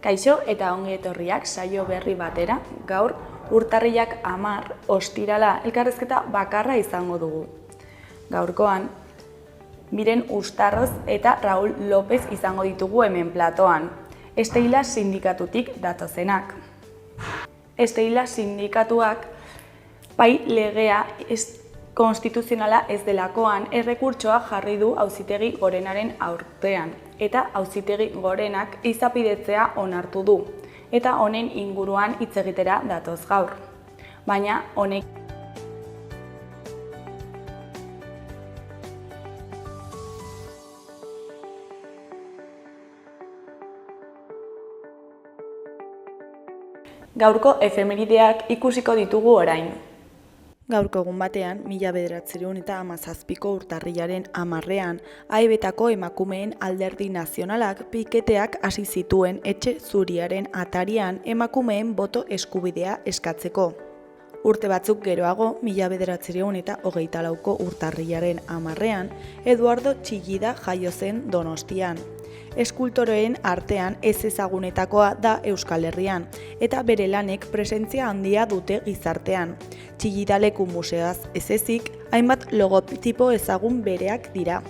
Kaixo eta ongi etorriak saio berri batera, gaur urtarrilak 10 ostirala elkarrizketa bakarra izango dugu. Gaurkoan, Miren Uztarroz eta Raul López izango ditugu hemen platoan, Esteila sindikatutik datozenak. Esteila sindikatuak bai legea konstituzionala ez delakoan errekurtsoa jarri du Auzitegi Gorenaren aurrean, eta Auzitegi Gorenak izapidetzea onartu du, eta honen inguruan hitz egitera datoz gaur. Baina honek gaurko efemerideak ikusiko ditugu orain. Gaurko egun batean, 1917ko urtarrilaren 10ean, AEBetako emakumeen alderdi nazionalak piketeak hasi zituen etxe zuriaren atarian emakumeen boto eskubidea eskatzeko. Urte batzuk geroago, 1924ko urtarrilaren 10ean, Eduardo Chillida jaio zen Donostian. Eskultoroen artean ez ezagunetakoa da Euskal Herrian, eta bere lanek presentzia handia dute gizartean. Chillida leku museoaz ez ezik, hainbat logotipo ezagun bereak dira.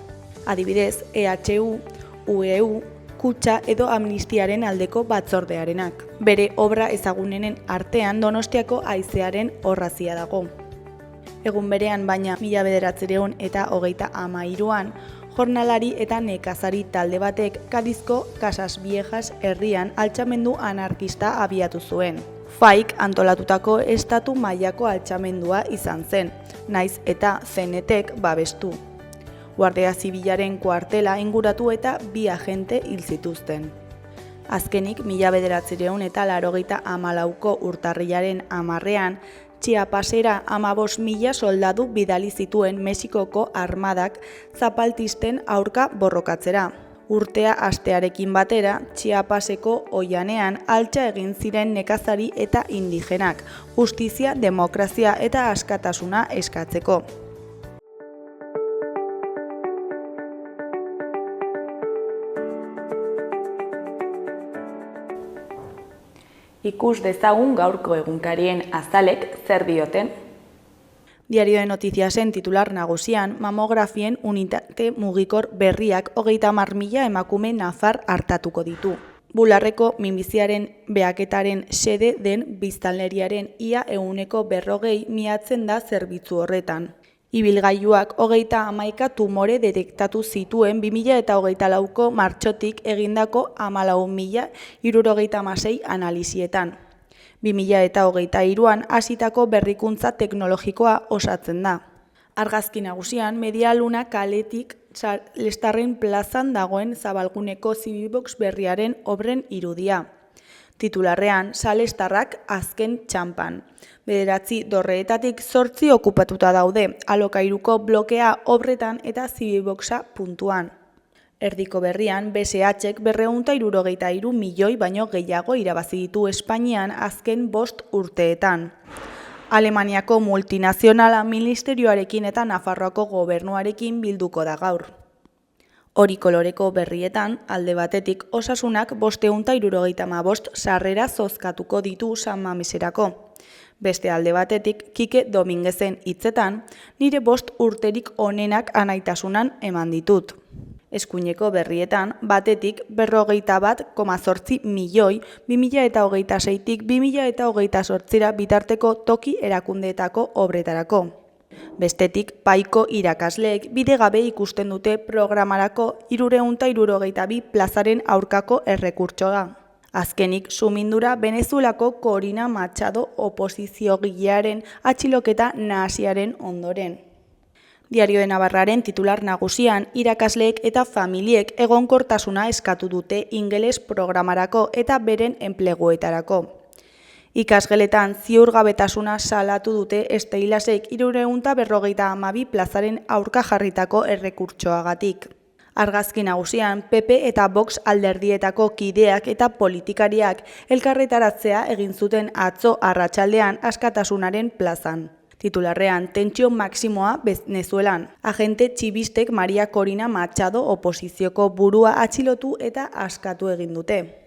Adibidez, EHU, UEU, Kutxa edo Amnistiaren aldeko batzordearenak. Bere obra ezagunenen artean Donostiako haizearen orrazia dago. Egun berean baina 1933an, jornalari eta nekazari talde batek Kadizko Casas Viejas herrian altxamendu anarkista abiatu zuen. FAIk antolatutako estatu mailako altxamendua izan zen, naiz eta CNTek babestu. Guardia Zibilaren kuartela inguratu eta 2 agente hil zituzten. Azkenik, 1984ko urtarrilaren 10ean, Chiapasera 15.000 soldadu bidali zituen Mexikoko armadak zapaltisten aurka borrokatzera. Urtea hastearekin batera, Chiapaseko oihanean altxa egin ziren nekazari eta indigenak, justizia, demokrazia eta askatasuna eskatzeko. Ikus dezagun gaurko egunkarien azalek zer dioten. Diario de Noticiasen titular nagusian, mamografien unitate mugikor berriak 30.000 emakume nafar hartatuko ditu. Bularreko minbiziaren behaketaren xede den biztanleriaren ia 40% miatzen da zerbitzu horretan. Ibilgailuak 31 tumore detektatu zituen 2024ko martxotik egindako 14.076 analisietan. 2023an hasitako berrikuntza teknologikoa osatzen da. Argazki nagusian, Medialuna kaletik Lestarren plazan dagoen zabalguneko Zibibox berriaren obren irudia. Titularrean, Salestarrak azken txanpan. 9 dorreetatik 8 okupatuta daude, alokairuko blokea obretan eta Zibiboxa puntuan. Erdiko berrian, BSHek 263 milioi baino gehiago irabazi ditu Espainian azken 5 urteetan. Alemaniako multinazionala ministerioarekin eta Nafarroako gobernuarekin bilduko da gaur. Hori koloreko berrietan, alde batetik Osasunak 575 sarrera zozkatuko ditu San Mameserako. Beste alde batetik, Kike Dominguezen hitzetan, nire 5 urterik onenak anaitasunan eman ditut. Eskuineko berrietan, batetik 41,8 milioi 2026tik 2028ra bitarteko toki erakundeetako obretarako. Bestetik, paiko irakasleek bidegabe ikusten dute programarako 362 plazaren aurkako errekurtsoa. Azkenik, sumindura Venezuelako Corina Machado oposiziogilearen atxiloketa nahasiaren ondoren. Diario de Navarraren titular nagusian, irakasleek eta familiek egonkortasuna eskatu dute ingeles programarako eta beren enpleguetarako. Ikasgeletan ziurgabetasuna salatu dute Esteilasek 352 plazaren aurka jarritako errekurtsoagatik. Argazki nagusian, PP eta Vox alderdietako kideak eta politikariak elkarretaratzea egin zuten atzo arratsaldean askatasunaren plazan. Titularrean, tentsio maksimoa Venezuelan. Agente txibistek Maria Corina Machado oposizioko burua atxilotu eta askatu egin dute.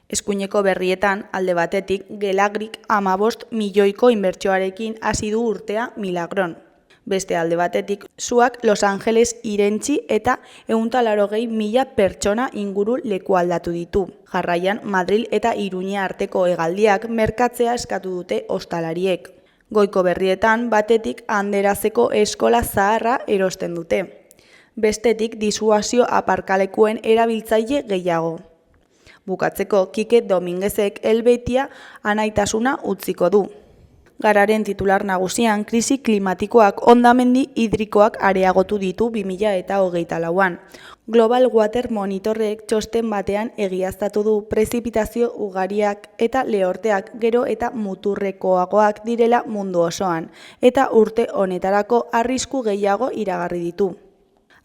Eskuineko berrietan, alde batetik, Gelagrik 15 milioiko inbertsioarekin hasi du urtea Milagron. Beste alde batetik, suak Los Angeles irentzi eta 180.000 pertsona inguru lekualdatu ditu. Jarraian, Madril eta Iruña arteko hegaldiak merkatzea eskatu dute ostalariek. Goiko berrietan, batetik Anderazeko eskola zaharra erosten dute. Bestetik, disuasio aparkalekuen erabiltzaile gehiago. Bukatzeko, Kike Dominguezek Helvetia anaitasuna utziko du. Gararen titular nagusian, krisi klimatikoak hondamendi hidrikoak areagotu ditu 2024an. Global Water Monitorrek txosten batean egiaztatu du prezipitazio ugariak eta lehorteak gero eta muturrekoagoak direla mundu osoan, eta urte honetarako arrisku gehiago iragarri ditu.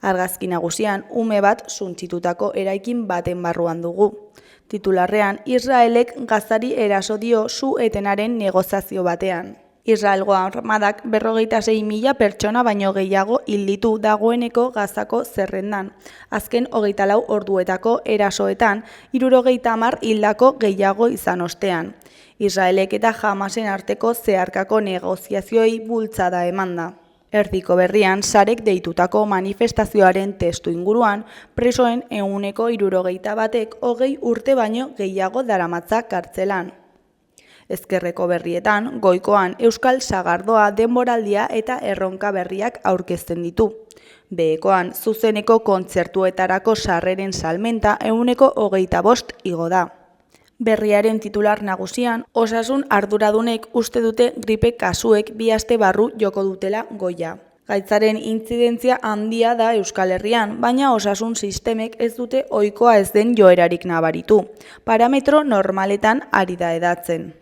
Argazki nagusian, ume bat suntsitutako eraikin baten barruan dugu. Titularrean, Israelek Gazari eraso dio su-etenaren negoziazio batean. Israelgo armadak 56.000 pertsona baino gehiago hil ditu dagoeneko Gazako zerrendan. Azken 24 orduetako erasoetan, 70 hildako gehiago izan ostean. Israelek eta Hamasen arteko zeharkako negoziazioei bultzada emanda. Erdiko berrian, sarek deitutako manifestazioaren testu inguruan, presoen 71%ek 20 urte baino gehiago daramatza kartzelan. Ezkerreko berrietan, goikoan Euskal Sagardoa denboraldia eta erronka berriak aurkezten ditu. Behekoan, zuzeneko kontzertuetarako sarreren salmenta 25% igo da. Berriaren titular nagusian, osasun arduradunek uste dute gripe kasuek 2 aste barru joko dutela goia. Gaitzaren intzidentzia handia da Euskal Herrian, baina osasun sistemek ez dute ohikoa ez den joerarik nabaritu. Parametro normaletan ari da hedatzen.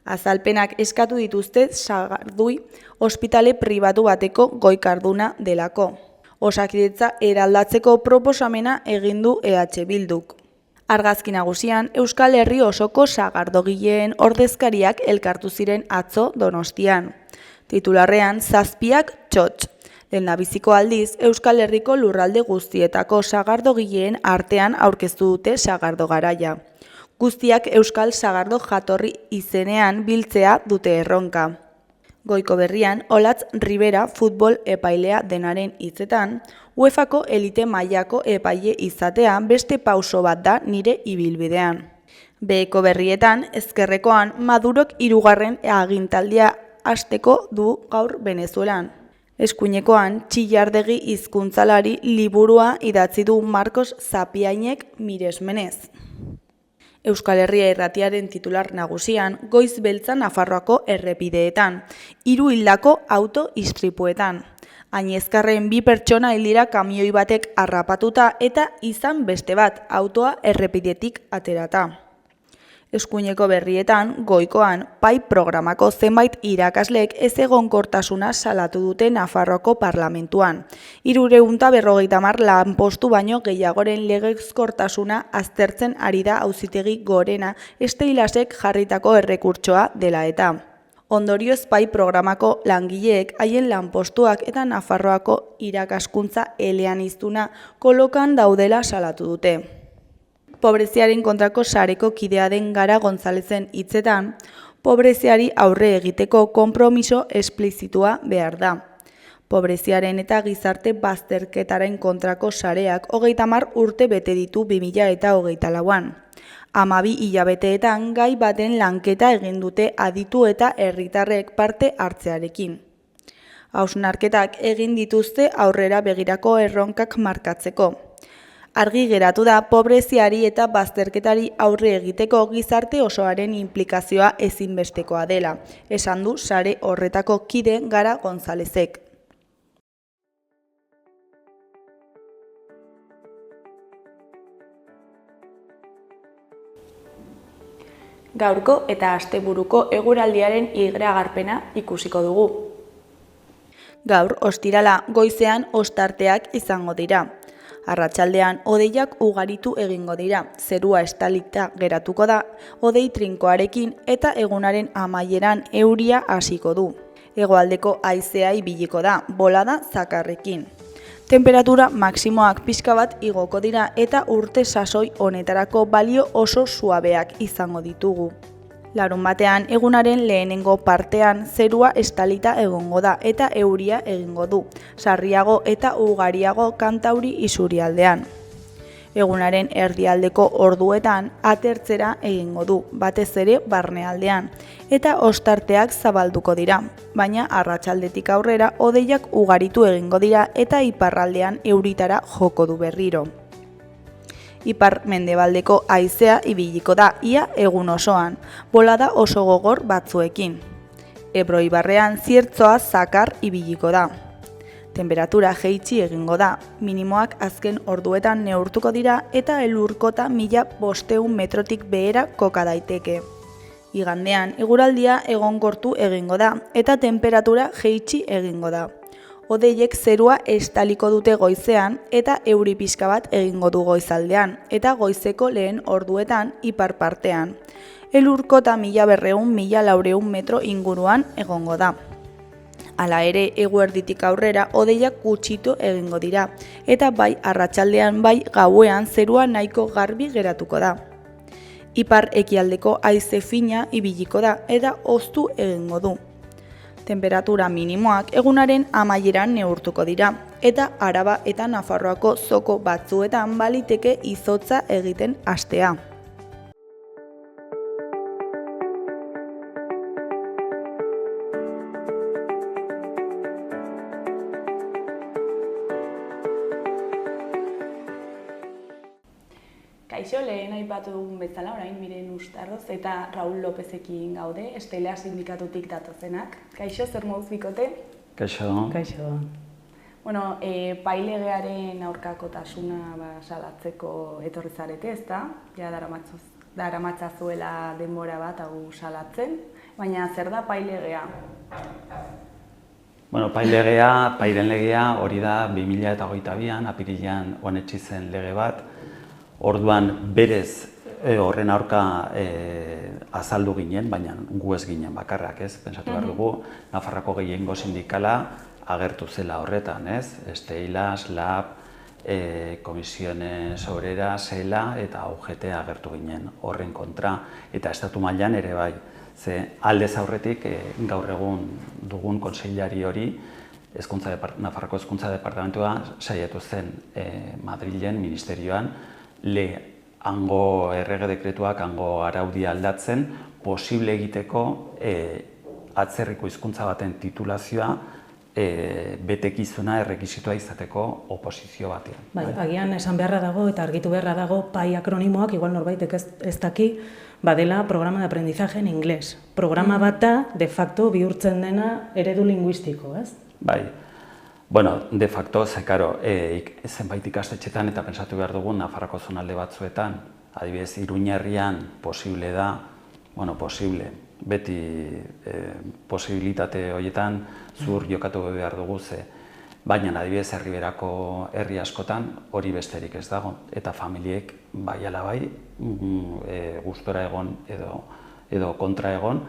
Azalpenak eskatu dituzte Sagardui ospitale pribatu bateko goikarduna delako. Osakidetza eraldatzeko proposamena egin du EH Bilduk. Argazki nagusian, Euskal Herri osoko sagardogileen ordezkariak elkartu ziren atzo Donostian. Titularrean, 7 txotx. Lehendabiziko aldiz, Euskal Herriko lurralde guztietako sagardogileen artean aurkeztu dute sagardo garaia. Guztiak Euskal Sagardo jatorri izenean biltzea dute erronka. Goiko berrian, Olatz Ribera futbol epailea denaren hitzetan, UEFako elite mailako epaile izatea beste pauso bat da nire ibilbidean. Beheko berrietan, ezkerrekoan, Madurok 3. agintaldia hasteko du gaur Venezuelan. Eskuinekoan, Txillardegi hizkuntzalari liburua idatzi du Marcos Zapiainek miresmenez. Euskal Herria irratiaren titular nagusian, goiz beltza Nafarroako errepideetan, 3 hildako auto istripuetan. Añezkarren 2 pertsona hil dira kamioi batek harrapatuta eta izan beste bat autoa errepidetik aterata. Eskuineko berrietan, goikoan, PAI programako zenbait irakaslek ezegonkortasuna salatu dute Nafarroako parlamentuan. 350 lanpostu baino gehiagoren legezkortasuna aztertzen ari da Auzitegi Gorena Esteilasek jarritako errekurtsoa dela eta. Ondorioz PAI programako langileek haien lanpostuak eta Nafarroako irakaskuntza eleaniztuna kolokan daudela salatu dute. Pobreziaren kontrako sareko kidea den Gara Gonzalezen hitzetan, pobreziari aurre egiteko konpromiso esplizitua behar da. Pobreziaren eta gizarte bazterketaren kontrako sareak 30 urte bete ditu 2024an. 12 hilabeteetan gai baten lanketa egin dute aditu eta herritarrek parte hartzearekin. Hausnarketak egin dituzte aurrera begirako erronkak markatzeko. Argi geratu da pobreziari eta bazterketari aurre egiteko gizarte osoaren inplikazioa ezinbestekoa dela, esan du sare horretako kide Gara Gonzalezek. Gaurko eta asteburuko eguraldiaren iragarpena ikusiko dugu. Gaur, ostirala, goizean ostarteak izango dira. Arratsaldean hodeiak ugaritu egingo dira, zerua estalita geratuko da, hodei trinkoarekin eta egunaren amaieran euria hasiko du. Hegoaldeko haizea ibiliko da, bolada zakarrekin. Temperatura maksimoak pixka bat igoko dira eta urte sasoi honetarako balio oso suabeak izango ditugu. Larunbatean egunaren lehenengo partean zerua estalita egongo da eta euria egingo du, sarriago eta ugariago kantauri isurialdean. Egunaren erdialdeko orduetan atertzera egingo du, batez ere barnealdean, eta ostarteak zabalduko dira, baina arratsaldetik aurrera hodeiak ugaritu egingo dira eta iparraldean euritara joko du berriro. Ipar-mendebaldeko haizea ibiliko da ia egun osoan, bolada oso gogor batzuekin. Ebro ibarrean ziertzoa zakar ibiliko da. Temperatura jaitsi egingo da, minimoak azken orduetan neurtuko dira eta elurkota 1500 metrotik behera koka daiteke. Igandean eguraldia egonkortu egingo da eta temperatura jaitsi egingo da. Hodeiek zerua estaliko dute goizean eta euri pixka bat egingo du goizaldean eta goizeko lehen orduetan ipar partean. Elurkota 1200–1400 metro inguruan egongo da. Hala ere, eguerditik aurrera hodeiak gutxitu egingo dira, eta bai arratsaldean bai gauean zerua nahiko garbi geratuko da. Ipar ekialdeko haize fina ibiliko da eta hoztu egingo du. Temperatura minimoak egunaren amaieran neurtuko dira, eta Araba eta Nafarroako zoko batzuetan baliteke izotza egiten hastea. Kaixo, lehen aipatu dugun bezala, orain Miren Ustarroz eta Raul Lopezekin gaude, Estelea sindikatutik datozenak. Kaixo, zer moduz bikote? Kaixo. Kaixo. Bueno, pailegearen aurkakotasuna salatzeko etorri zarete, ezta? Ja daramatzazuela denbora bat hau salatzen, baina zer da pailegea? Bueno, pairen legea hori da 2022an apirilean onetsi zen lege bat. Orduan berez horren aurka azaldu ginen, baina gu ez ginen bakarrak, ez? Pentsatu behar dugu, Nafarroako gehiengo sindikala agertu zela horretan, ez? Steilas, LAB, Komisiones Obreras, SELA eta UGT agertu ginen horren kontra, eta estatu mailan ere bai. Ze aldez aurretik gaur egun dugun kontseilari hori Nafarroako Hezkuntza Departamentua saiatu zen Madrilen, ministerioan, hango errege dekretuak, hango araudia aldatzen, posible egiteko atzerriko hizkuntza baten titulazioa betekizuna errekisitoa izateko oposizio batean. Bai, agian esan beharra dago eta argitu beharra dago PAI akronimoak, igual norbaitek ez daki, badela programa de aprendizaje en inglés. Programa bat da, de facto, bihurtzen dena eredu linguistiko, ez? Bai. Bueno, de facto, zekaro, zenbait ikastetxetan eta pentsatu behar dugu Nafarroako zonalde batzuetan, adibidez, Iruñerrian posible da, bueno, posible, beti posibilitate horietan zur jokatu behar dugu ze, baina adibidez herriberako herri askotan hori besterik ez dago, eta familiek bai ala bai, gustora egon edo kontra egon,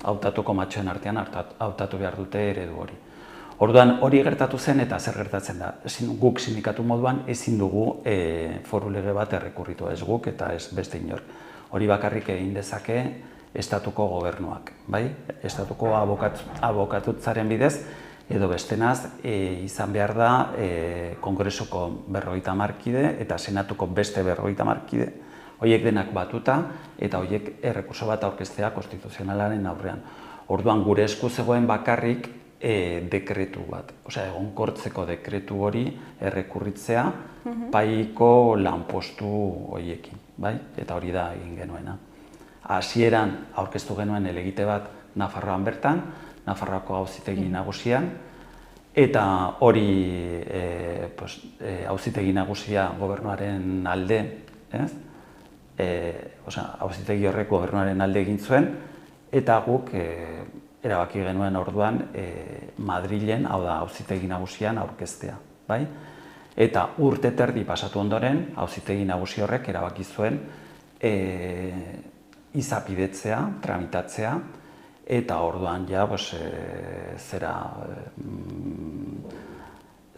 hautatuko matxoen artean hautatu behar dute eredu hori. Orduan hori gertatu zen eta zer gertatzen da. Guk sindikatu moduan ezin dugu foru lege bat errekurritu, ez guk eta ez beste inor. Hori bakarrik egin dezake estatuko gobernuak, bai? Estatuko abokatutzaren bidez edo bestenaz izan behar da Kongresuko 50 kide eta Senatuko beste 50 kide, horiek denak batuta eta horiek errekurso bat aurkeztea konstituzionalaren aurrean. Orduan gure esku zegoen bakarrik dekretu bat, osea egonkortzeko dekretu hori errekurritzea paiko lanpostu horiekin, bai? Eta hori da egin genuena. Hasieran aurkeztu genuen helegite bat Nafarroan bertan, Nafarroako Auzitegi Nagusian, eta hori Auzitegi Nagusia gobernuaren alde, ez? Auzitegi horrek gobernuaren alde egin zuen, eta guk erabaki genuen orduan Madrilen, hau da, Auzitegi Nagusian aurkeztea, bai? Eta urte terdi pasatu ondoren, Auzitegi Nagusi horrek erabaki zuen izapidetzea, tramitatzea, eta orduan ja,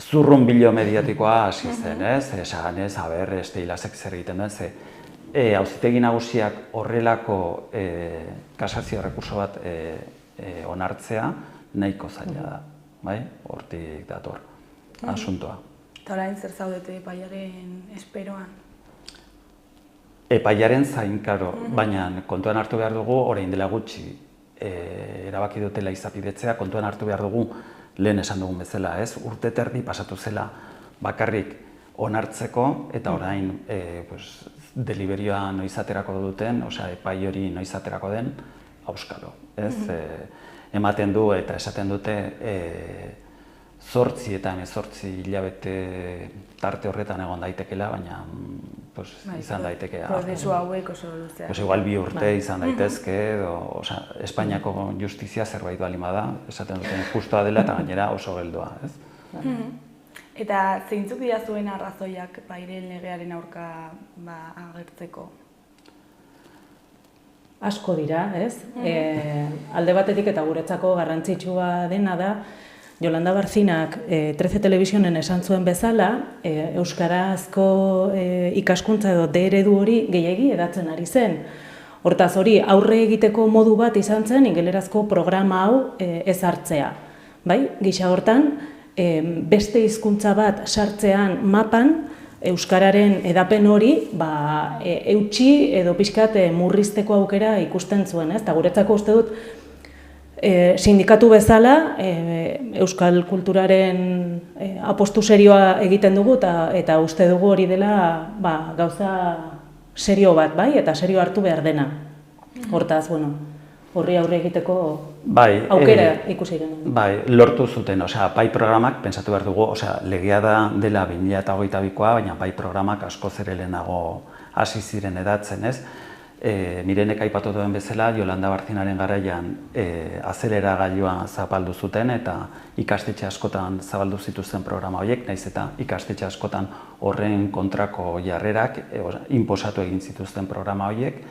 zurrunbilo mediatikoa hasi zen, ez? Esaganez, Steilasek zer egiten duen, ze auzitegi nagusiak horrelako kasazio rekurso bat onartzea nahiko zaila da, bai? Hortik dator asuntoa. Eta orain zer zaudete epaiaren esperoan? Epaiaren zain, karo, baina kontuan hartu behar dugu, orain dela gutxi erabaki dutela izapidetzea, kontuan hartu behar dugu lehen esan dugun bezala, ez? Urte terdi pasatu zela bakarrik onartzeko eta orain deliberioa noiz aterako duten, osea epai hori noiz aterako den, auskalo, ez? Ematen du eta esaten dute 8 eta 18 hilabete tarte horretan egon daitekela, baina izan daiteke. Prozesu hauek oso luzeak. Igual 2 urte izan daitezke, Espainiako justizia zerbait baldin bada, esaten duten justua dela eta gainera oso geldua, ez? Eta zeintzuk dira zuen arrazoiak epairen legearen aurka agertzeko? Asko dira, ez? Alde batetik eta guretzako garrantzitsua dena da, Yolanda Barcinak 13 Telebizionen esan zuen bezala, euskarazko ikaskuntza edo D eredu hori gehiegi hedatzen ari zen. Hortaz hori aurre egiteko modu bat izan zen ingelerazko programa hau ezartzea. Bai, gisa hortan, beste hizkuntza bat sartzean mapan, euskararen edapen hori eutsi edo pixkat murrizteko aukera ikusten zuen, ez? Eta guretzako uste dut, sindikatu bezala, euskal kulturaren apostu serioa egiten dugu eta uste dugu hori dela gauza serio bat, bai, eta serio hartu behar dena. Hortaz, horri aurre egiteko aukera ikusi genuen. Bai, lortu zuten, pai programak, pentsatu behar dugu, legea dela 2022koa, baina pai programak askoz ere lehenago hasi ziren edatzen, ez? Mirenek aipatu duen bezala, Yolanda Barcinaren garaian azeleragailua zapaldu zuten eta ikastetxe askotan zabaldu zituzten programa horiek, nahiz eta ikastetxe askotan horren kontrako jarrerak inposatu egin zituzten programa horiek.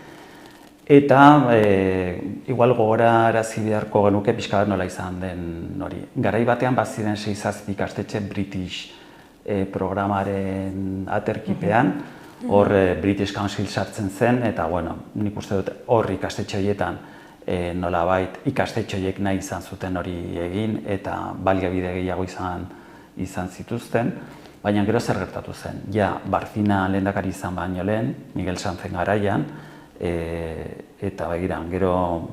Eta igual gogorarazi beharko genuke pixka bat nola izan den hori. Garai batean baziren 6-7 ikastetxe British programaren aterkipean, hor British Council sartzen zen, eta nik uste dut hor ikastetxe horietan nolabait ikastetxe horiek nahi izan zuten hori egin eta baliabide gehiago izan zituzten, baina gero zer gertatu zen. Ja, Barcina lehendakari izan baino lehen, Miguel Sanzen garaian, eta begira, gero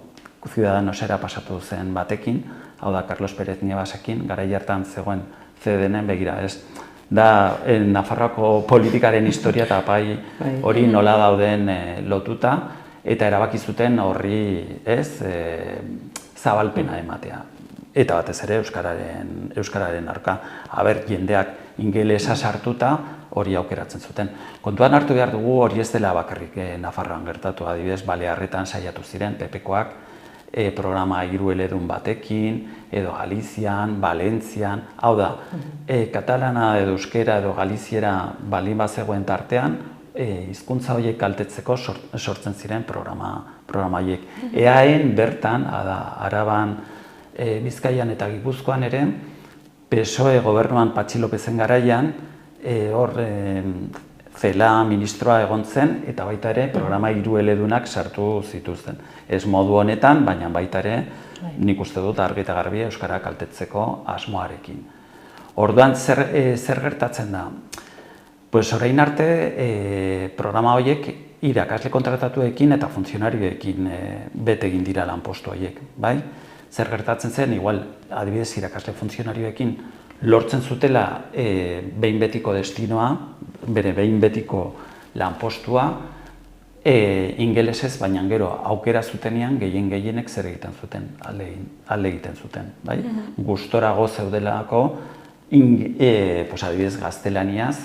Ciudadanosera pasatu zen batekin, hau da Carlos Pérez Nievasekin, garai hartan zegoen CDN, begira, ez? Da Nafarroako politikaren historia eta pai hori nola dauden lotuta eta erabaki zuten horri zabalpena ematea. Eta batez ere euskararen arka. Jendeak ingelesa sartuta hori aukeratzen zuten. Kontuan hartu behar dugu hori ez dela bakarrik Nafarroan gertatu, adibidez Balearretan saiatu ziren PPkoak programa hirueledun batekin, edo Galizian, Valentzian, hau da, katalana edo euskera edo galiziera baldin bazegoen tartean, hizkuntza horiek kaltetzeko sortzen ziren programa horiek. EAen bertan, Araban, Bizkaian eta Gipuzkoan ere, PSOE gobernuan Patxi Lopezen garaian, hor Celaá ministroa egon zen eta baita ere programa hirueledunak sartu zituzten. Ez modu honetan, baina baita ere nik uste dut argi eta garbi euskara kaltetzeko asmoarekin. Orduan zer gertatzen da? Orain arte programa horiek irakasle kontratatuekin eta funtzionarioekin bete egin dira lanpostu horiek, bai? Zer gertatzen zen, igual adibidez irakasle funtzionarioekin lortzen zutela behin betiko destinoa, bere behin betiko lanpostua, ingelesez, baina gero aukera zutenean gehienek zer egiten zuten, alde egiten zuten. Gustorago zeudelako, adibidez gaztelaniaz,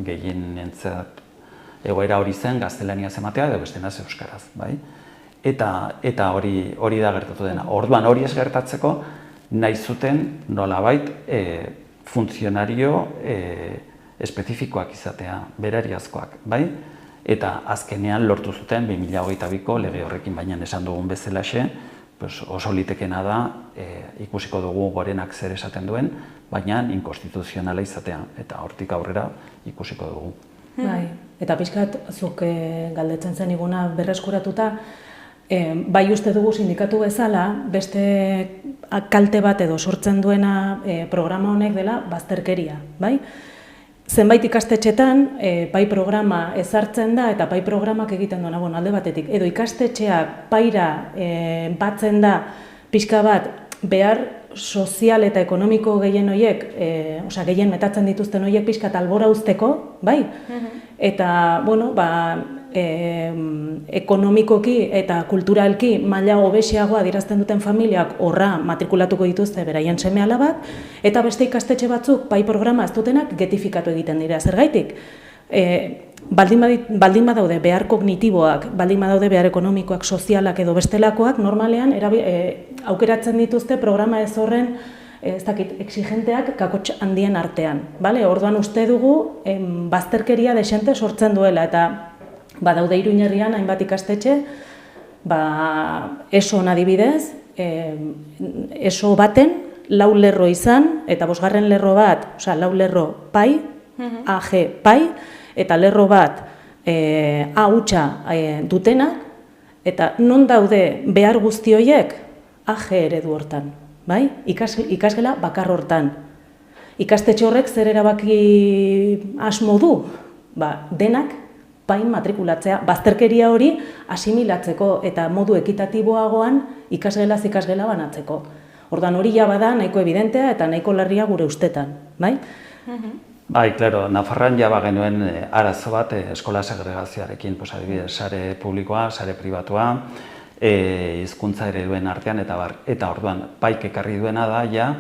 gehienentzat egoera hori zen gaztelaniaz ematea edo bestenaz euskaraz. Eta hori da gertatu dena. Orduan hori ez gertatzeko, nahi zuten nolabait funtzionario espezifikoak izatea, berariazkoak, bai? Eta azkenean lortu zuten 2022ko lege horrekin, baina esan dugun bezalaxe, oso litekena da, ikusiko dugu gorenak zer esaten duen, baina inkonstituzionala izatea, eta hortik aurrera ikusiko dugu. Bai, eta pixkat zuk galdetzen zen iguna berreskuratuta, bai uste dugu sindikatu bezala, beste kalte bat edo sortzen duena programa honek dela bazterkeria, bai? Zenbait ikastetxetan, pai programa ezartzen da eta pai programak egiten duena, alde batetik. Edo ikastetxeak paira batzen da pixka bat behar sozial eta ekonomiko gehien horiek, gehien metatzen dituzten horiek pixka eta albora uzteko, bai? Eta, ekonomikoki eta kulturalki maila hobesiagoa adierazten duten familiak horra matrikulatuko dituzte beraien seme-alabak, eta beste ikastetxe batzuk pai programa ez dutenak getifikatu egiten dira. Zergaitik, baldin badaude behar kognitiboak, baldin badaude behar ekonomikoak, sozialak edo bestelakoak, normalean aukeratzen dituzte programa ez horren exigenteak kakotx handien artean. Orduan uste dugu bazterkeria desente sortzen duela, eta badaude Iruñerrian hainbat ikastetxe, ESOn adibidez, ESO baten 4 lerro izan, eta 5. lerro bat, 4 lerro pai, AG pai, eta lerro bat A hutsa dutenak, eta non daude behar guzti horiek AG eredu hortan, bai? Ikasgela bakar hortan. Ikastetxe horrek zer erabaki asmo du? Denak pain matrikulatzea, bazterkeria hori asimilatzeko eta modu ekitatiboagoan ikasgelaz ikasgela banatzeko. Ordan hori ja bada nahiko evidentea eta nahiko larria gure ustetan, bai? Bai, klaro, Nafarroan ja bagenuen arazo bat eskola segregazioarekin, adibidez, sare publikoa, sare pribatua, hizkuntza ereduen artean, eta orduan paik ekarri duena da ja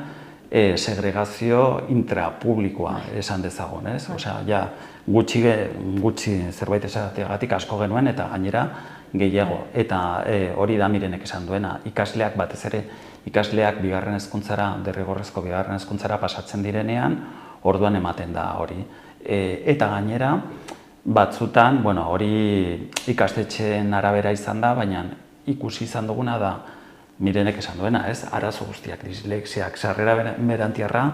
segregazio intrapublikoa esan dezagun, ez? Osea, ja gutxi zerbait esateagatik asko genuen eta gainera gehiago. Eta hori da Mirenek esan duena, ikasleak batez ere, ikasleak bigarren hezkuntzara, derrigorrezko bigarren hezkuntzara pasatzen direnean, orduan ematen da hori. Eta gainera, batzutan, hori ikastetxeen arabera izan da, baina ikusi izan duguna da, Mirenek esan duena, ez? Arazo guztiak, dislexiak, sarrera berantiarra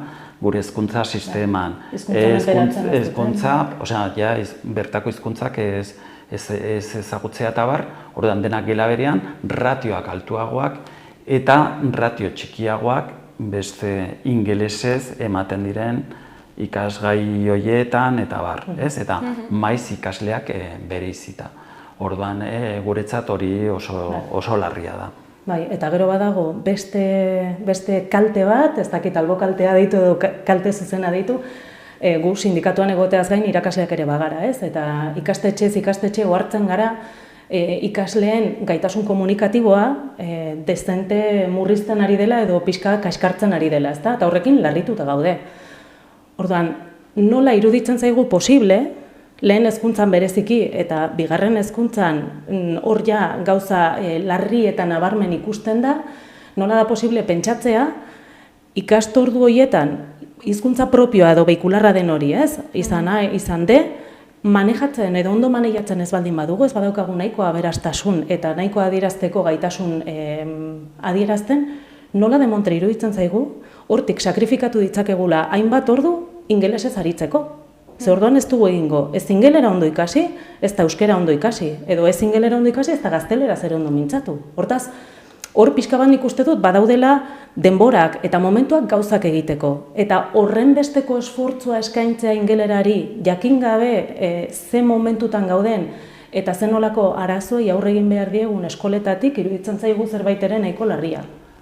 gure hezkuntza sisteman. Hezkuntza, bertako hizkuntzak ez ezagutzea eta bar, orduan denak gela berean, ratioak altuagoak eta ratio txikiagoak beste ingelesez ematen diren ikasgai horietan eta bar, ez? Eta maiz ikasleak bereizita. Orduan, guretzat hori oso larria da. Bai, eta gero badago beste kalte bat, ez dakit albo kaltea ditu edo kalte zuzena ditu, gu sindikatuan egoteaz gain irakasleak ere bagara, ez? Eta ikastetxe ohartzen gara ikasleen gaitasun komunikatiboa dezente murrizten ari dela edo pixka kaskartzen ari dela, ezta? Eta horrekin larrituta gaude. Orduan, nola iruditzen zaigu posible, lehen hezkuntzan bereziki eta bigarren hezkuntzan hor ja gauza larri eta nabarmen ikusten da, nola da posible pentsatzea ikastordu horietan hizkuntza propioa edo veikularra den hori, ez? Izan de, manejatzen edo ondo manejatzen ez baldin badugu, ez badaukagu nahikoa aberastasun eta nahikoa adierazteko gaitasun adierazten, nola demontre iruditzen zaigu, hortik sakrifikatu ditzakegula hainbat ordu ingelesez aritzeko. Ze orduan ez dugu egingo, ez ingelera ondo ikasi, ez da euskera ondo ikasi, edo ez ingelera ondo ikasi, ez da gaztelera zer ondo mintzatu. Hortaz, hor pixka bat nik uste dut badaudela denborak eta momentuak gauzak egiteko. Eta horren besteko esfortzua eskaintzea ingelerari jakin gabe ze momentutan gauden eta zen nolako arazoei aurre egin behar diegun eskoletatik iruditzen zaigu zerbait ere nahiko larria.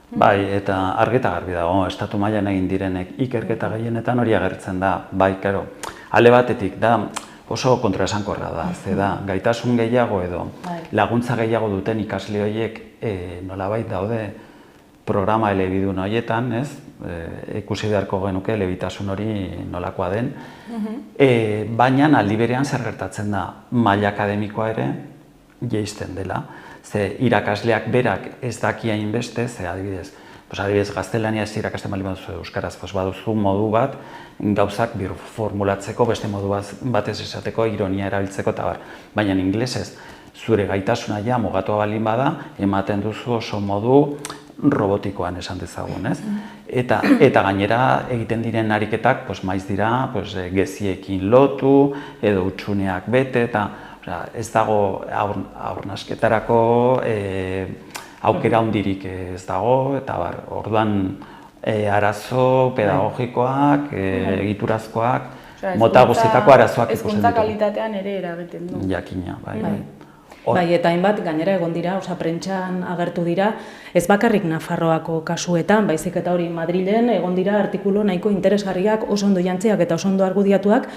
Bai, eta argita garbi dago, estatu mailan egin direnek ikerketa gehienetan hori agertzen da, bai, karo. Ale batetik da oso kontraesankorra da, ze da gaitasun gehiago edo laguntza gehiago duten ikasle horiek nolabait daude programa elebidun horietan, ez? Ikusi beharko genuke elebitasun hori nolakoa den, baina aldi berean zer gertatzen da maila akademikoa ere jaisten dela, ze irakasleak berak ez daki hainbeste, ze adibidez, gaztelania ez irakasten baldin baduzu euskaraz, baduzu modu bat gauzak formulatzeko, beste modu batez esateko, ironia erabiltzeko eta bar. Baina ingelesez, zure gaitasuna ja mugatua balin bada, ematen duzu oso modu robotikoan esan dezagun, ez? Eta gainera egiten diren ariketak, maiz dira, geziekin lotu, edo hutsuneak bete, eta ez dago haurnasketarako aukera handirik ez dago, eta orduan arazo pedagogikoak, egiturazkoak, mota guztietako arazoak ikusten hezkuntza kalitatean ere eragiten du. Jakina, bai. Bai, eta hainbat gainera egon dira, prentsan agertu dira, ez bakarrik Nafarroako kasuetan, baizik eta hori Madrilen egon dira artikulu nahiko interesgarriak, oso ondo jantziak eta oso ondo argudiatuak,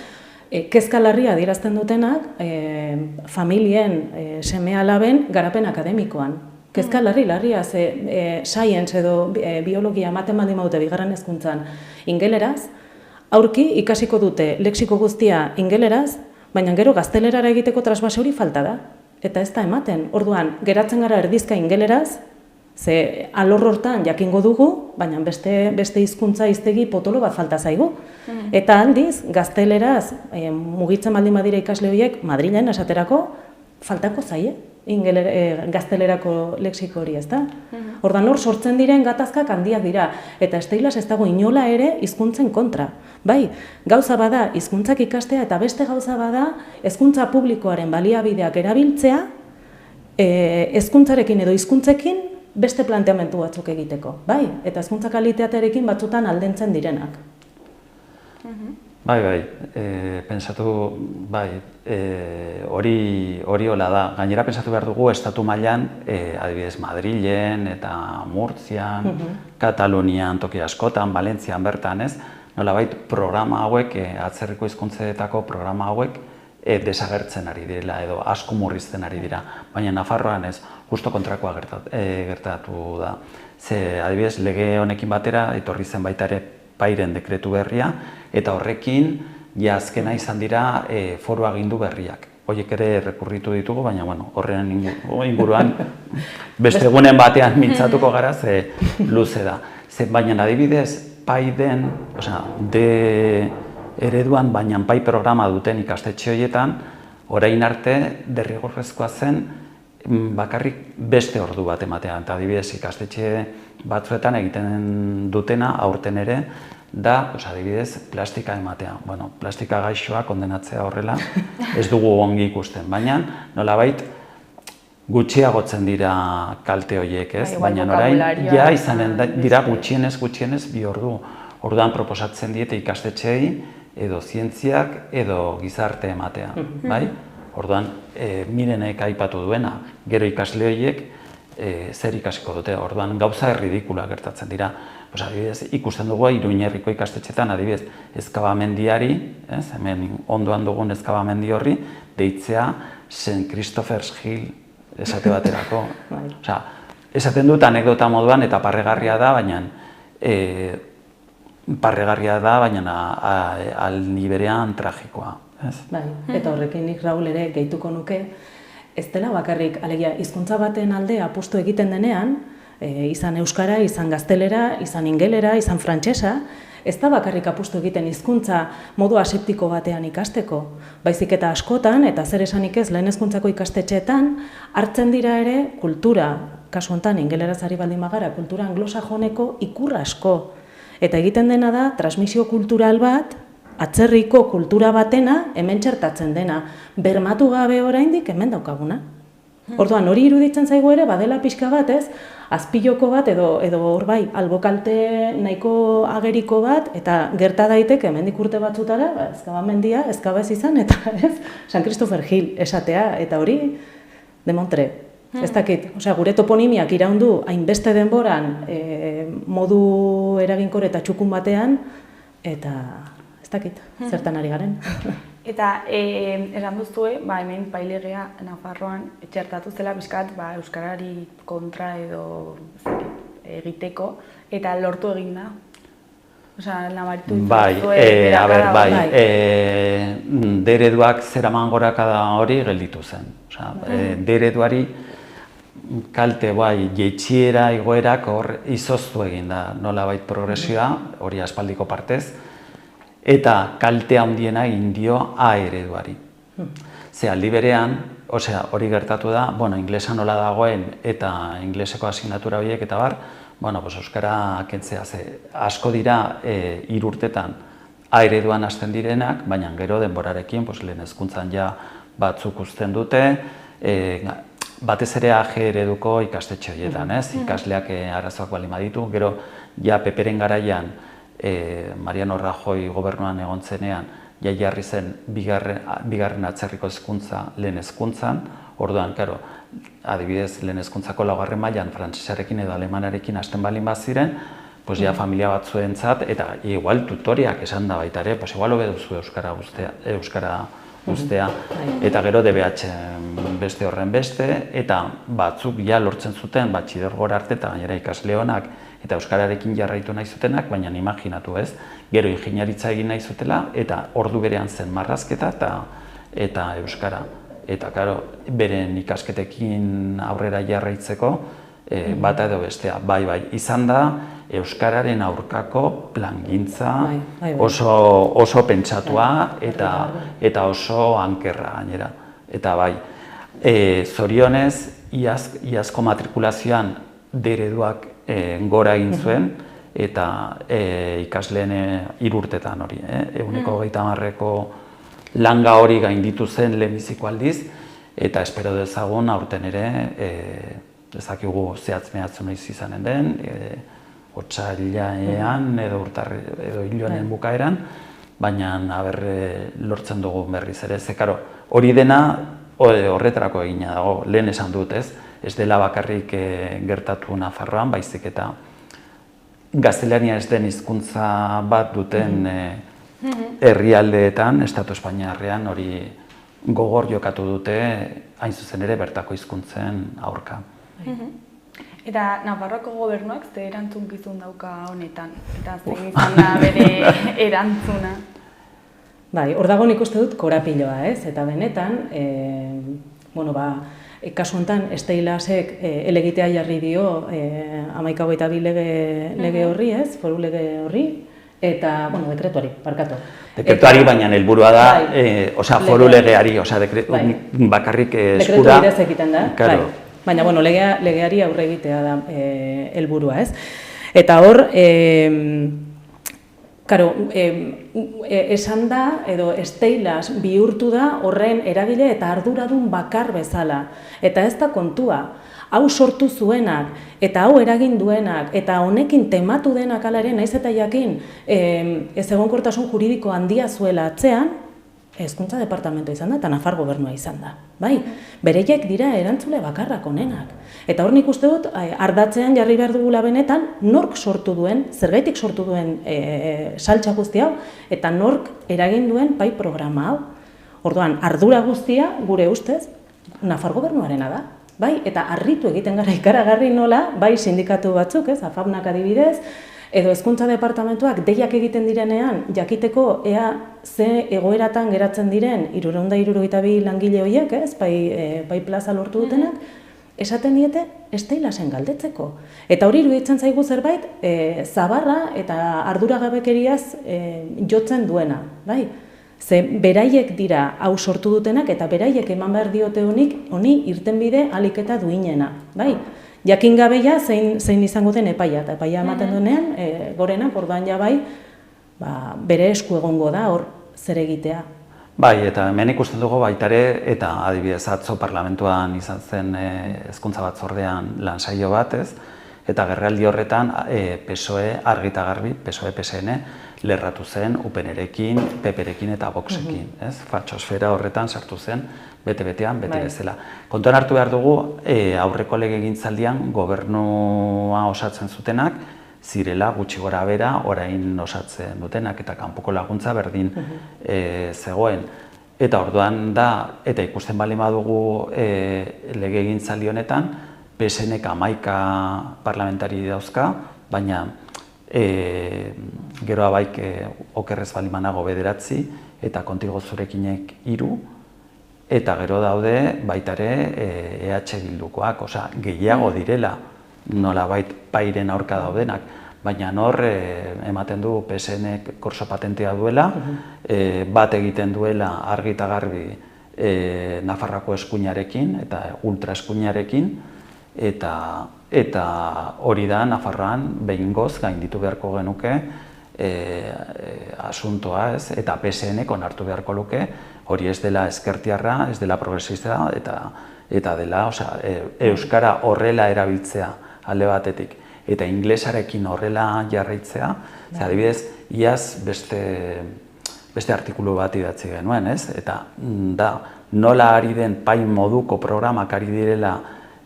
kezka larria adierazten dutenak familien seme-alaben garapen akademikoan. Kezka larria, science edo biologia ematen baldin badute bigarren hezkuntzan ingeleraz, aurki ikasiko dute lexiko guztia ingeleraz, baina gero gaztelerara egiteko trasbase hori falta da. Eta ez da ematen. Orduan, geratzen gara erdizka ingeleraz, ze alor hortan jakingo dugu, baina beste hizkuntza hiztegi potolo bat falta zaigu. Eta aldiz, gazteleraz mugitzen baldin badira ikasle horiek, Madrilen esaterako, faltako zaie. Gaztelerako lexiko hori, ez da? Ordan hor sortzen diren gatazkak handiak dira, eta esteilaz ez dago inola ere hizkuntzen kontra. Bai, gauza bada hizkuntzak ikastea eta beste gauza bada hezkuntza publikoaren baliabideak erabiltzea hezkuntzarekin edo hizkuntzekin beste planteamendu batzuk egiteko. Bai, eta hezkuntza kalitatearekin batzutan aldentzen direnak. Bai, pentsatu, hori hola da. Gainera pentsatu behar dugu estatu mailan, adibidez Madrilen eta Murtzian, Katalunian, toki askotan, Valentzian bertan, ez? Nolabait programa hauek, atzerriko hizkuntzetako programa hauek desagertzen ari direla edo asko murrizten ari dira. Baina Nafarroan ez, justo kontrakoa gertatu da. Ze adibidez lege honekin batera etorri zen baita ere Pairen dekretu berria, eta horrekin ja azkena izan dira foru agindu berriak. Horiek ere rekurritu ditugu, baina horren inguruan beste egunen batean mintzatuko gara, ze luze da. Baina adibidez, pai den, D ereduan, baina pai programa duten ikastetxe horietan, orain arte derrigorrezkoa zen bakarrik beste ordu bat ematea. Eta adibidez ikastetxe batzuetan egiten dutena, aurten ere, da, adibidez, plastika ematea. Plastika gaixoa kondenatzea horrela ez dugu ongi ikusten, baina nolabait gutxiagotzen dira kalte horiek, ez? Baina orain, ja izanen dira gutxienez 2 ordu. Orduan proposatzen diete ikastetxeei edo zientziak edo gizarte ematea, bai? Orduan, Mirenek aipatu duena, gero ikasle horiek zer ikasiko dute, orduan gauza erridikula gertatzen dira. Adibidez, ikusten dugu Iruñerriko ikastetxetan, adibidez, ezkabamendiari, hemen ondoan dugun ezkabamendi horri, deitzea St. Christopher's Hill esate baterako. Esaten dut anekdota moduan eta parregarria da, baina aldi berean tragikoa. Eta horrekin nik Raul ere gehituko nuke, ez dela bakarrik, alegia, hizkuntza baten alde apustu egiten denean, izan euskara, izan gaztelera, izan ingelera, izan frantsesa, ez da bakarrik apustu egiten hizkuntza modu aseptiko batean ikasteko. Baizik eta askotan, eta zer esanik ez lehen hezkuntzako ikastetxeetan, hartzen dira ere kultura, kasu honetan ingeleraz ari baldin bagara, kultura anglosajoneko ikur asko. Eta egiten dena da, transmisio kultural bat, atzerriko kultura batena hemen txertatzen dena, bermatu gabe oraindik hemen daukaguna. Orduan, hori iruditzen zaigu ere, badela pixka bat, ez? Azpiloko bat edo hor bai, albokalte nahiko ageriko bat, eta gerta daiteke hemendik urte batzutara, ezkabamendia, ezkaba ez izan, eta ez? St. Christopher Hill esatea, eta hori, demontre. Ez dakit, gure toponimiak iraundu hainbeste denboran modu eraginkor eta txukun batean, eta ez dakit, zertan ari garen. Eta esan duzue, hemen pailegea Nafarroan txertatu zela pixkat euskarari kontra edo egiteko, eta lortu egin da. Nabaritu duzue. D-ereduak zeraman gorakada hori gelditu zen. D-ereduari kalte jeitsiera igoerak hor izoztu egin da nolabait progresioa, hori aspaldiko partez, eta kalte handiena egin dio A ereduari. Ze aldi berean, hori gertatu da, inglesa nola dagoen eta ingleseko asignatura horiek eta bar, euskara kentzea asko dira 3 urtetan A ereduan hasten direnak, baina gero denborarekin lehen hezkuntzan ja batzuk uzten dute, batez ere AG ereduko ikastetxe horietan, ikasleak arazoak baldin baditu, gero ja PP-ren garaian Mariano Rajoy gobernuan egon zenean, ja jarri zen bigarren atzerriko hezkuntza lehen hezkuntzan, orduan, adibidez, lehen hezkuntzako 2. mailan frantsesarekin edo alemanarekin hasten baldin baziren, ja familia batzuentzat, eta igual tutoriak esan da baita ere, igual hobe duzu euskara guztea, eta gero DBH beste horren beste, eta batzuk ja lortzen zuten, batxilergora arte eta gainera ikasle onak, eta euskararekin jarraitu nahi zutenak, baina imaginatu ez, gero ingeniaritza egin nahi zutela, eta ordu berean zen marrazketa eta euskara. Eta, beren ikasketekin aurrera jarraitzeko, bata edo bestea. Bai, izan da, euskararen aurkako plangintza oso pentsatua eta oso ankerra gainera. Eta bai, zorionez, iazko matrikulazioan D-ereduak gora egin zuen, eta ikasleen 3 urtetan hori, 130ko langa hori gainditu zen lehenbiziko aldiz, eta espero dezagun aurten ere, ezakigu zehatz-mehatzu noiz izanen den, otsailean edo hiloaren bukaeran, baina lortzen dugu berriz ere. Hori dena horretarako egina dago, lehen esan dut ez dela bakarrik gertatu Nafarroan, baizik eta gaztelania ez den hizkuntza bat duten herrialdeetan, Estatu Espainiarrean hori gogor jokatu dute, hain zuzen ere bertako hizkuntzen aurka. Eta Nafarroako gobernuak ze erantzukizun dauka honetan, eta zein izan da bere erantzuna? Bai, hor dago nik uste dut korapiloa, eta benetan, kasu honetan, Steilasek elegitea jarri dio 1122 lege horri, foru lege horri, eta, dekretuari, barkatu. Dekretuari, baina helburua da, foru legeari, bakarrik eskura. Dekretu bidez egiten da, baina, legeari aurre egitea da helburua, ez? Eta hor, esan da, edo Steilas bihurtu da horren eragile eta arduradun bakar bezala. Eta ez da kontua, hau sortu zuenak, eta hau eragin duenak, eta honekin tematu denak alaren, naiz eta jakin ez egonkortasun juridiko handia zuela atzean, Hezkuntza Departamentoa izan da eta Nafar gobernua izan da. Bereiek dira erantzule bakarrak honenak. Eta hor nik uste dut, ardatzean jarri behar dugula benetan, nork sortu duen, zergaitik sortu duen saltsa guzti hau, eta nork eragin duen pai programa hau. Orduan, ardura guztia, gure ustez, Nafar gobernuarena da. Eta harritu egiten gara ikaragarri nola, sindikatu batzuk, AFAPnak adibidez, edo Hezkuntza Departamentuak deiak egiten direnean, jakiteko ea ze egoeratan geratzen diren 372 langile horiek, pai plaza lortu dutenak, esaten diete Steilasen galdetzeko. Eta hori iruditzen zaigu zerbait, zabarra eta arduragabekeriaz jotzen duena. Ze beraiek dira hau sortu dutenak eta beraiek eman behar diote honi irtenbide ahalik eta duinena. Jakin gabeia zein izango den epaia, eta epaia ematen duenean, gorenak orduan bere esku egongo da hor zer egitea. Eta hemen ikusten dugu baita ere, eta adibidez atzo parlamentuan izan zen hezkuntza batzordean lansaio bat, eta gerraldi horretan PSOE argita garbi, PSOE-PSN, lerratu zen UPN-erekin, PP-rekin eta Voxekin. Fatxosfera horretan sartu zen, bete-betean, bete bezala. Kontuan hartu behar dugu, aurreko legegintzaldian gobernua osatzen zutenak, zirela gutxi gora bera orain osatzen dutenak eta kanpoko laguntza berdin zegoen. Eta orduan da, eta ikusten baldin badugu legegintzaldi honetan, PSNek 11 parlamentari dauzka, baina gero abaik okerrez baldin banago 9 eta kontigo zurekinek 3, eta gero daude baita ere EH Bildukoak, gehiago direla, nolabait pairen aurka daudenak, baina hor ematen du PSNek korso patentea duela, bat egiten duela argi eta garbi Nafarroako eskuinarekin eta ultra eskuinarekin, eta hori da Nafarroan behingoz gainditu beharko genuke asuntoa, ez? Eta PSN-ek onartu beharko luke, hori ez dela ezkertiarra, ez dela progresista, eta dela, euskara horrela erabiltzea alde batetik, eta inglesarekin horrela jarraitzea, adibidez, iaz beste artikulu bat idatzi genuen, ez? Eta da, nola ari den pain moduko programak ari direla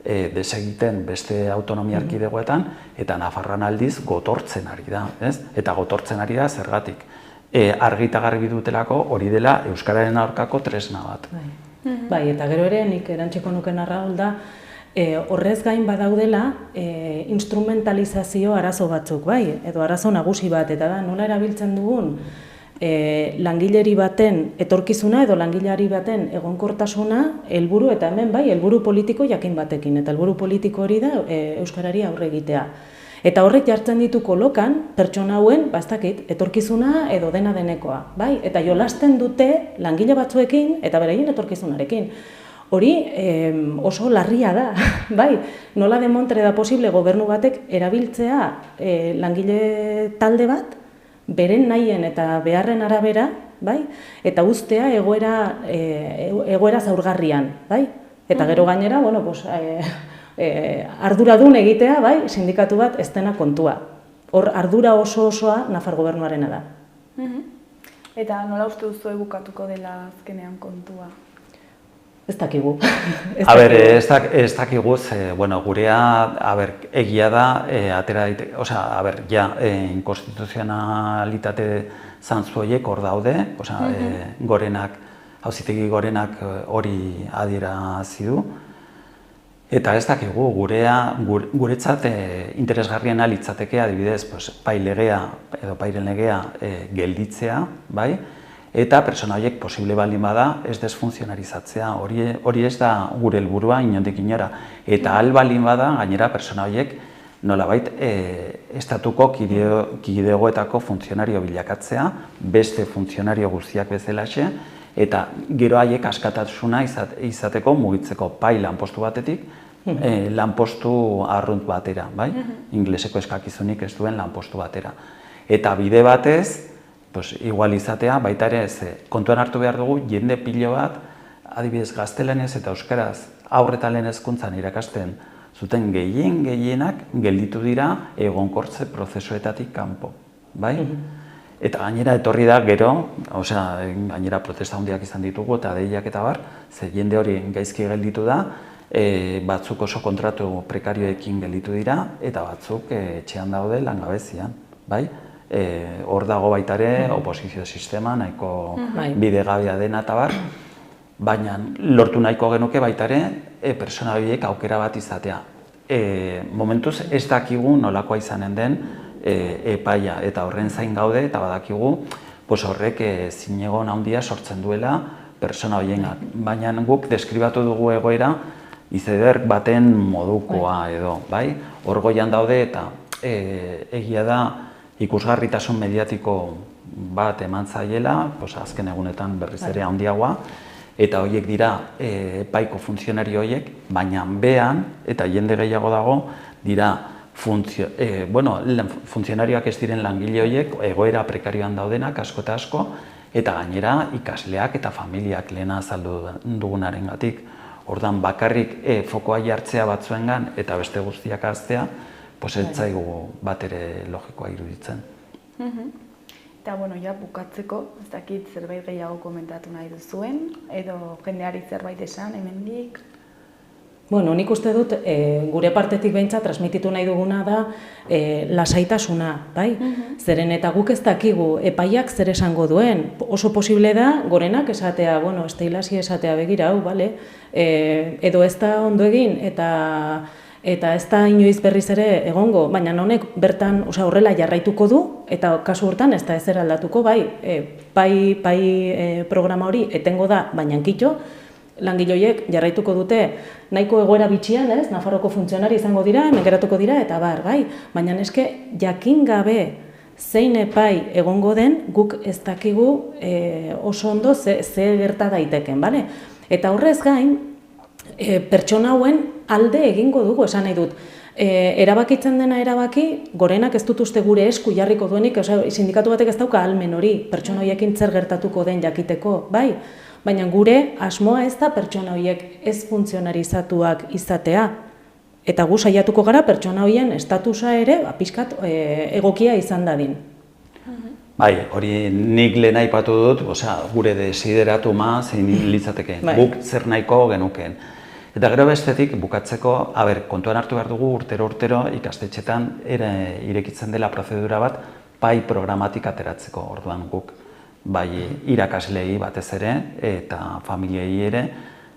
desegiten beste autonomia erkidegoetan, eta Nafarroan aldiz gotortzen ari da, ez? Eta gotortzen ari da zergatik. Argi eta garbi dutelako hori dela euskararen aurkako tresna bat. Bai, eta gero ere nik erantziko nuken Raul da, horrez gain badaudela instrumentalizazio arazo batzuk, bai, edo arazo nagusi bat, eta da nola erabiltzen dugun langileri baten etorkizuna edo langileri baten egonkortasuna helburu, eta hemen bai, helburu politiko jakin batekin, eta helburu politiko hori da euskarari aurre egitea. Eta horrek jartzen ditu kolokan, pertsona hauen, bastakit, etorkizuna edo dena denekoa, bai? Eta jolasten dute langile batzuekin eta beraien etorkizunarekin. Hori oso larria da, bai? Nola demontre da posible gobernu batek erabiltzea langile talde bat, beren nahien eta beharren arabera, bai? Eta uztea egoera zaurgarrian, bai? Eta gero gainera, bueno, pues, arduradun egitea, bai, sindikatu bat ez dena kontua. Hor ardura osoa Nafar gobernuarena da. Eta nola uste duzu bukatuko dela azkenean kontua? Ez dakigu. Ez dakigu, bueno, gurea, egia da, atera daiteke, inkonstituzionalitate zantzu horiek hor daude, gorenak, auzitegi gorenak hori adierazi du. Eta ez dakigu, guretzat interesgarriena litzateke adibidez pailegea edo pairen legea gelditzea, bai? Eta pertsona horiek posible baldin bada ez desfuntzionarizatzea, hori ez da gure helburua inondik inora. Eta ahal baldin bada gainera pertsona horiek nolabait estatuko kidegoetako funtzionario bilakatzea, beste funtzionario guztiak bezalaxe, eta gero haiek askatasuna izateko mugitzeko pai lanpostu batetik, lanpostu arrunt batera, bai? Ingleseko eskakizunik ez duen lanpostu batera. Eta bide batez, igual izatea, baita ere kontuan hartu behar dugu, jende pilo bat, adibidez gaztelanez eta euskaraz haur eta lehen hezkuntzan irakasten zuten gehienak gelditu dira egonkortze prozesuetatik kanpo, bai? Eta gainera etorri da gero, gainera protesta handiak izan ditugu eta deiak eta bar, ze jende hori gaizki gelditu da, batzuk oso kontratu prekarioekin gelditu dira, eta batzuk etxean daude langabezian, bai? Hor dago baitare oposizio sistema, nahiko bidegabea dena eta bar, baina lortu nahiko genuke baitare pertsona horiek aukera bat izatea. Momentuz ez dakigu nolakoa izanen den epaia eta horren zain gaude eta badakigu horrek zinegon handia sortzen duela pertsona horienak. Baina guk deskribatu dugu egoera izeberg baten modukoa edo, bai? Hor goian daude eta egia da ikusgarritasun mediatiko bat eman zaiela, azken egunetan berriz ere handiagoa, eta horiek dira epaiko funtzionario horiek, baina behan, eta jende gehiago dago, dira funtzionarioak ez diren langile horiek, egoera prekarioan daudenak, asko eta asko, eta gainera ikasleak eta familiak lehena azaldu dugunarengatik. Ordan bakarrik fokoa jartzea batzuengan eta beste guztiak ahaztea, ez zaigu bat ere logikoa iruditzen. Eta, bukatzeko, ez dakit zerbait gehiago komentatu nahi duzuen, edo jendeari zerbait esan, hemendik? Nik uste dut, gure partetik behintzat, transmititu nahi duguna da lasaitasuna, bai? Zeren eta guk ez dakigu epaiak zer esango duen. Oso posible da, gorenak esatea, esteilasi esatea begira, hau, bale? Edo ez da ondo egin, eta ez da inoiz berriz ere egongo, baina honek bertan horrela jarraituko du, eta kasu hortan ez da ezer aldatuko, pai programa hori etengo da, baina kitxo, langileoiek jarraituko dute nahiko egoera bitxian, Nafarroko funtzionari izango dira, hemen geratuko dira, eta bai, baina eske jakin gabe zein epai egongo den, guk ez dakigu oso ondo ze gerta daiteken, bale? Eta horrez gain, pertsona hauen alde egingo dugu, esan nahi dut. Erabakitzen dena erabaki, gorenak ez dut uste gure esku jarriko duenik, sindikatu batek ez dauka ahalmen hori, pertsona horiekin zer gertatuko den jakiteko, bai? Baina gure asmoa ez da pertsona horiek ez funtzionarizatuak izatea. Eta gu saiatuko gara pertsona horien estatusa ere pixkat egokia izan dadin. Bai, hori nik lehen aipatu dut, gure desideratuma zein litzateke, guk zer nahiko genukeen. Eta gero bestetik, bukatzeko, kontuan hartu behar dugu urtero ikastetxetan irekitzen dela prozedura bat pai programatik ateratzeko, orduan guk bai irakaslei batez ere eta familiei ere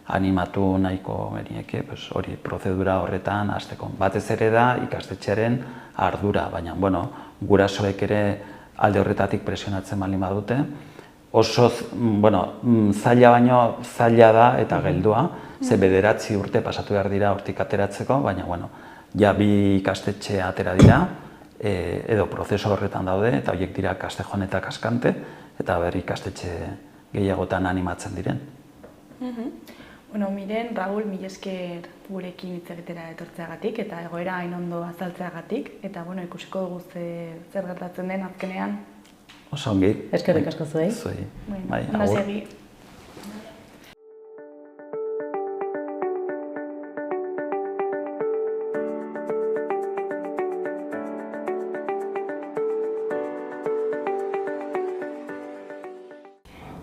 animatu nahiko genieke hori prozedura horretan hasteko. Batez ere da ikastetxearen ardura, baina gurasoek ere alde horretatik presionatzen baldin badute. Oso zaila baino zaila da eta geldua, ze 9 urte pasatu behar dira hortik ateratzeko, baina ja bi ikastetxe atera dira, edo prozesu horretan daude, eta horiek dira Castejon eta Kaskante, eta ikastetxe gehiagotan animatzen diren. Miren, Raúl, mila esker gurekin hitz egitera etortzeagatik eta egoera hain ondo azaltzeagatik, eta ikusiko dugu zer gertatzen den azkenean. Oso ongi. Eskerrik asko zuei. Ondo segi.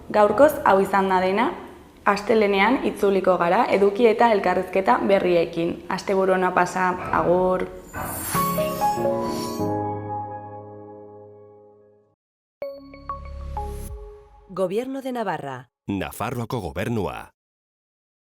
Gaurkoz hau izan da dena, astelehenean itzuliko gara eduki eta elkarrizketa berriekin. Asteburu ona pasa, agur! Gobierno de Navarra. Nafarroako gobernua.